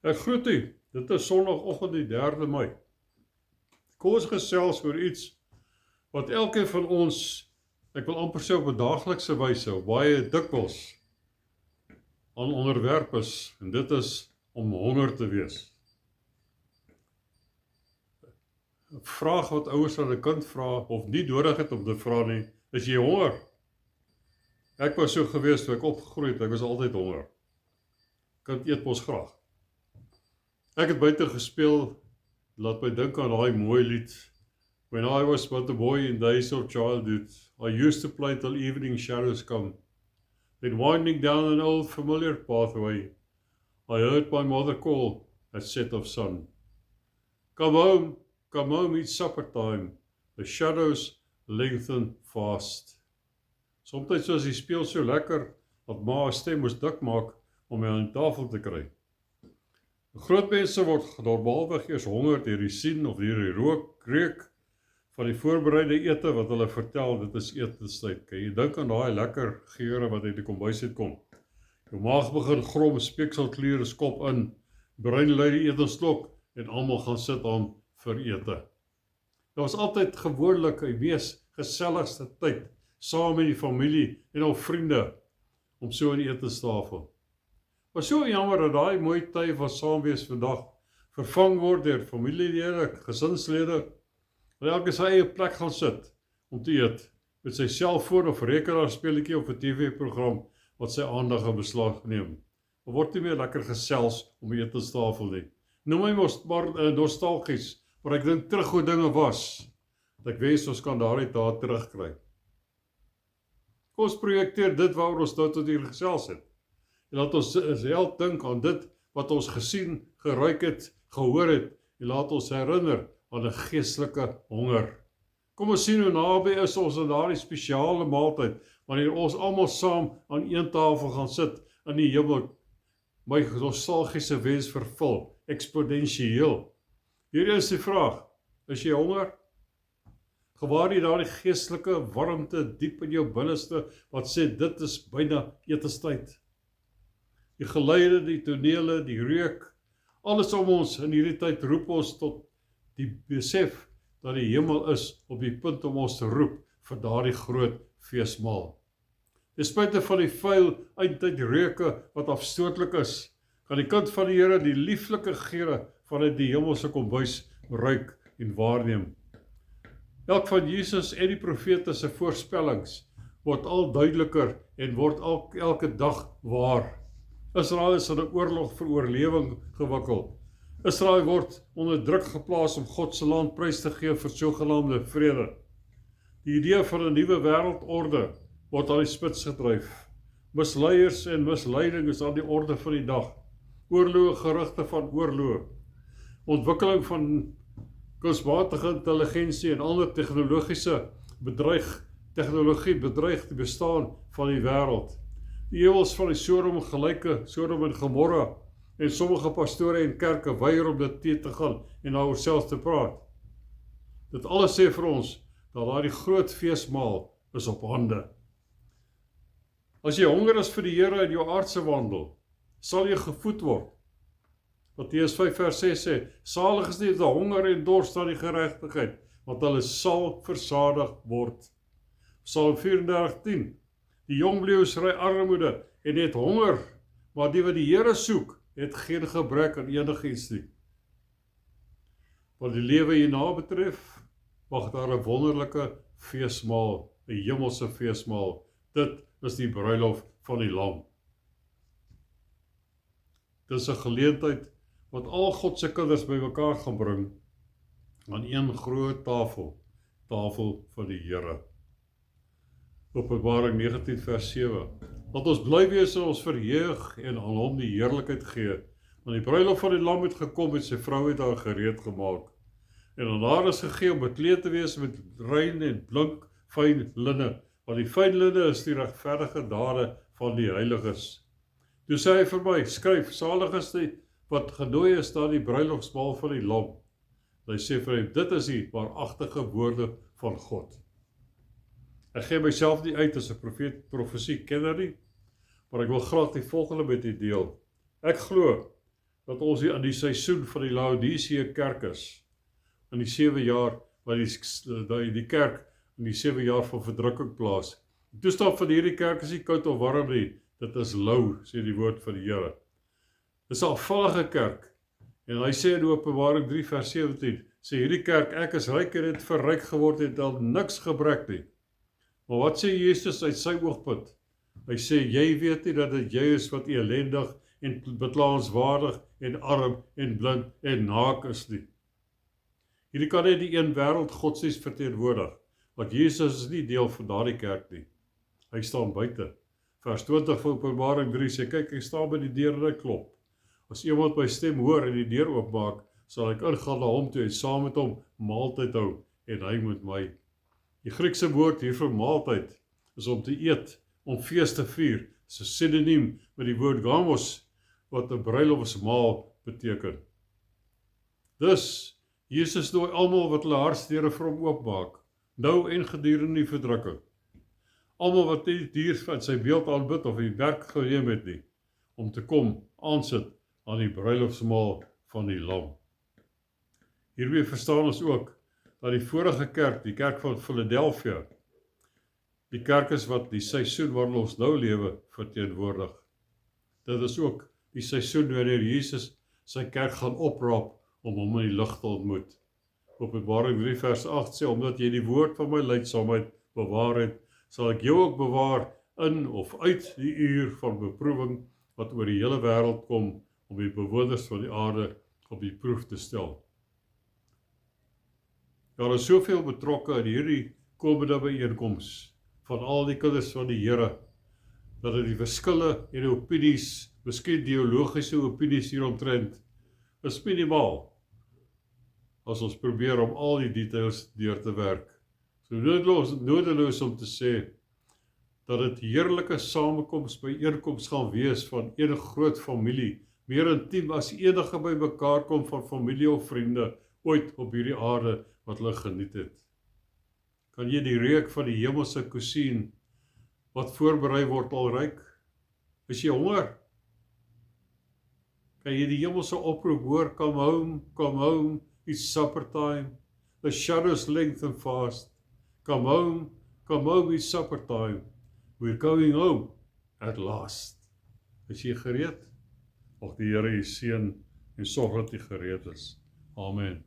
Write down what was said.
Ek groet u, dit is Sondagoggend die 3de Mei. Kom ons gesels oor iets wat elkeen van ons, ek wil amper sê op 'n daaglikse wyse, baie dikwels aan onderwerp is, en dit is om honger te wees. 'n Vraag wat ouers aan 'n kind vra, of nie nodig het om te vra nie, is jy honger? Ek was so gewees toe ek opgegroei het, ek was altyd honger. Kind eet mos graag. Ek het buite gespeel, laat my dink aan daai mooi lied. When I was but a boy in days of childhood, I used to play till evening shadows come. Then winding down an old familiar pathway, I heard my mother call at set of sun. Come home, it's supper time. The shadows lengthen fast. Soms was die speel so lekker, dat ma 'n stem moes dik maak om my aan die tafel te kry. Groot mense word normaalweg eers honger deur die sien of deur die reuk van die voorbereide ete wat hulle vertel, dit is etenstyd. Kan jy dink aan daai lekker geure wat uit die kombuis uitkom? Jou maag begin grom, speekselkliere skop in, brein lui die etenslok en almal gaan sit aan vir ete. Daar was altyd gewoonlik 'n mees geselligste tyd saam met die familie en al vriende om so aan die etenstafel. Maar so jammer dat daai mooi tyd van saamwees vandag vervang word deur familielede, gesinslede, wat elke sy eie plek gaan sit om te eet, met sy selfoon of rekenaarspeletjie of 'n TV-program wat sy aandag in beslag neem. Er word nie meer lekker gesels om die etenstafel nie. Noem my mos maar nostalgies, maar ek dink terug hoe dinge was, dat ek wens ons kan daardie dae terugkry. Kom ons projekteer dit waaroor ons nou tot hier gesels het. En laat ons self dink aan dit wat ons gesien, geruik het, gehoor het, en laat ons herinner aan 'n geestelike honger. Kom ons sien hoe naby is ons aan daardie spesiale maaltyd, wanneer ons almal saam aan een tafel gaan sit in die hemel, my nostalgiese wens vervul, eksponensieel. Hier is die vraag, is jy honger? Gewaar jy daardie geestelike warmte diep in jou binneste, wat sê dit is byna etenstyd? Die geluide, die tonele, die reuk, alles om ons in hierdie tyd roep ons tot die besef dat die hemel is op die punt om ons te roep vir daardie groot feesmaal. Ten spyte van die vuil eindtyd reuke wat afstootlik is, kan die kind van die Here die lieflike geure vanuit die hemelse kombuis ruik en waarneem. Elk van Jesus en die profete se voorspellings word al duideliker en word elke dag waar. Israel is in 'n oorlog vir oorlewing gewikkeld. Israel word onder druk geplaas om God se land prys te gee vir sogenaamde vrede. Die idee van 'n nuwe wêreldorde word aan die spits gedryf. Misleiers en misleiding is aan die orde van die dag. Oorloë, gerugte van oorloë. Ontwikkeling van kunsmatige intelligensie en ander tegnologie bedreig die bestaan van die wêreld. Die ewels van die Sodom gelyke Sodom en Gomorra, en sommige pastore en kerke weier om dit te gaan en daaroor self te praat. Dit alles sê vir ons dat daardie groot feesmaal is op hande. As jy honger is vir die Here in jou aardse wandel, sal jy gevoed word. Matteus 5 vers 6 sê, salig is die honger en dorst aan die geregtigheid, want hulle sal versadig word. Psalm 34:10, die jong leeu's ry armoede en het honger, maar die wat die Here soek, het geen gebrek aan enigiets nie. Wat die lewe hierna betref, wag daar 'n wonderlike feesmaal, 'n hemelse feesmaal. Dit is die bruilof van die Lam. Dit is 'n geleentheid wat al God se kinders bymekaar gaan bring aan een groot tafel van die Here. Openbaring 19 vers 7. Laat ons bly wees en ons verheug en aan hom die heerlikheid gee, want die bruilof van die Lam het gekom en sy vrou het haar gereed gemaak. En aan haar is gegee om bekleed te wees met rein en blink fyn linne, want die fyn linne is die regverdige dade van die heiliges. Toe sê hy vir my, skryf, salig is die wat genooi is na die bruilofsmaal van die Lam. Hy sê vir hom, dit is die waaragtige woorde van God. Ek gee myself nie uit as 'n profesie kenner nie, maar ek wil graag die volgende met u deel. Ek glo dat ons hier in die seisoen van die Laodicea kerk is, in die 7 jaar, waar die kerk in die 7 jaar van verdrukking plaas. Die toestand van hierdie kerk is nie koud of warm nie, dit is lou, sê die woord van die Here. Dit is 'n afvallige kerk, en hy sê in Openbaring 3 vers 17, sê hierdie kerk, ek is ryk en het verryk geword, het al niks gebrek nie. Maar wat sê Jesus uit sy oogpunt? Hy sê, jy weet nie dat dit jy is wat elendig en beklaanswaardig en arm en blind en naak is nie. Hierdie kan net die een wêreld godsdienst verteenwoordig, want Jesus is nie deel van daardie kerk nie. Hy staan buite. Vers 20 van Openbaring 3 sê, kyk, ek staan by die deur en ek klop. As iemand my stem hoor en die deur oopmaak, sal ek ingaan na hom toe en saam met hom maaltyd hou en hy met my. Die Griekse woord hier vir maaltyd is om te eet, om fees te vier. Dit is 'n sinoniem met die woord gamos, wat 'n bruilofsmaal beteken. Dus, Jesus nooi almal wat hulle hartsdeure vir hom oopmaak, nou en gedurende die verdrukking. Almal wat nie dier van sy beeld aanbid of die werk geneem het nie, om te kom aansit aan die bruilofsmaal van die Lam. Hiermee verstaan ons ook dat die vorige kerk, die kerk van Philadelphia, die kerk is wat die seisoen waarin ons nou lewe verteenwoordig. Dit is ook die seisoen wanneer Jesus sy kerk gaan opraap om hom in die lig te ontmoet. Openbaring 3 vers 8 sê, omdat jy die woord van my lydsaamheid bewaar het, sal ek jou ook bewaar in of uit die uur van beproewing wat oor die hele wêreld kom om die bewoners van die aarde op die proef te stel. Daar is soveel betrokke in hierdie komende byeenkoms van al die kinders van die Here, dat dit die verskille en opinies, miskien ideologiese opinies hieromtrent, is minimaal, as ons probeer om al die details deur te werk. So nodeloos om te sê, dat dit heerlike samekoms byeenkoms gaan wees van een groot familie, meer intiem as enige by mekaar kom van familie of vriende, ooit op hierdie aarde wat hulle geniet het. Kan jy die reuk van die hemelse kusien, wat voorberei word al ruik? Is jy honger? Kan jy die hemelse oproep hoor, come home, it's supper time, the shadows lengthen fast, come home, it's supper time, we're going home at last. Is jy gereed? Mag die Here u seën en sorg dat jy gereed is. Amen.